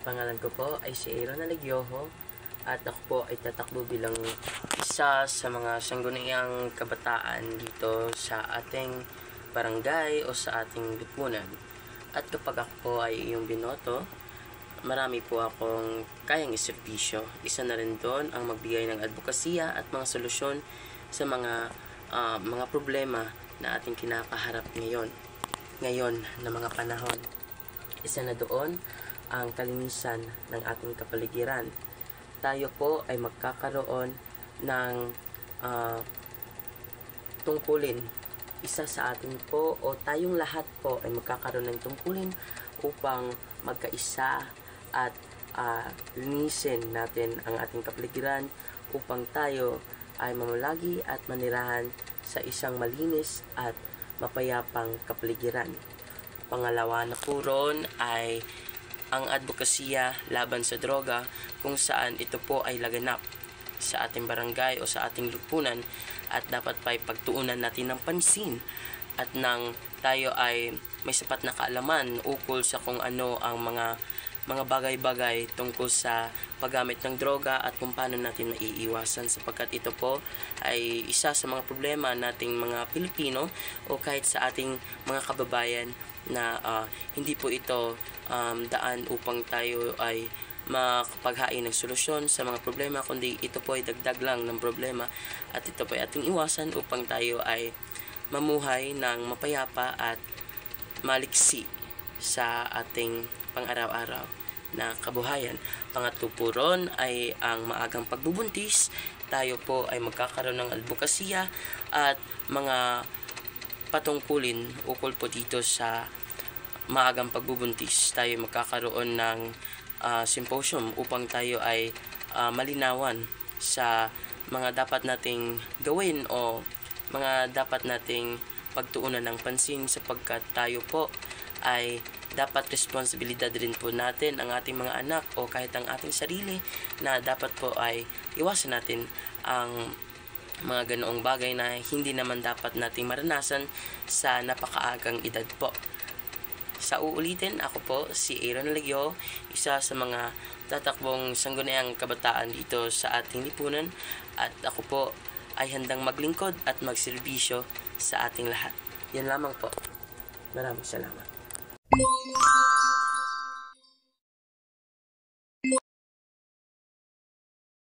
Pangalan ko po ay si Aaron Alegyoho at ako po ay tatakbo bilang isa sa mga sangguniang kabataan dito sa ating barangay o sa ating lipunan. At kapag ako po ay iyong binoto, marami po akong kayang iservisyo. Isa na rin doon ang magbigay ng advokasya at mga solusyon sa mga problema na ating kinakaharap ngayon na mga panahon. Isa na doon ang kalinisan ng ating kapaligiran. Tayo po ay magkakaroon ng tungkulin. Isa sa atin po o tayong lahat po ay magkakaroon ng tungkulin upang magkaisa at linisin natin ang ating kapaligiran upang tayo ay mamalagi at manirahan sa isang malinis at mapayapang kapaligiran. Pangalawa na po ron ay ang advokasya laban sa droga, kung saan ito po ay laganap sa ating barangay o sa ating lipunan at dapat pa pagtuunan natin ng pansin at nang tayo ay may sapat na kaalaman ukol sa kung ano ang mga bagay-bagay tungkol sa paggamit ng droga at kung paano natin maiiwasan, sapagkat ito po ay isa sa mga problema nating mga Pilipino o kahit sa ating mga kababayan na hindi po ito daan upang tayo ay makapaghain ng solusyon sa mga problema, kundi ito po ay dagdag lang ng problema at ito po ay ating iwasan upang tayo ay mamuhay ng mapayapa at maliksi sa ating pang-araw-araw na kabuhayan. Pangatlo po ron ay ang maagang pagbubuntis. Tayo po ay magkakaroon ng advokasya at mga patungkulin ukol po dito sa maagang pagbubuntis. Tayo magkakaroon ng symposium upang tayo ay malinawan sa mga dapat nating gawin o mga dapat nating pagtuunan ng pansin, sapagkat tayo po ay dapat responsibilidad rin po natin ang ating mga anak o kahit ang ating sarili, na dapat po ay iwasan natin ang mga ganoong bagay na hindi naman dapat nating maranasan sa napakaagang edad po. Sa uulitin, ako po si Aaron Alegyoho, isa sa mga tatakbong sangguniang kabataan dito sa ating lipunan, at ako po ay handang maglingkod at magserbisyo sa ating lahat. Yan lamang po. Maraming salamat.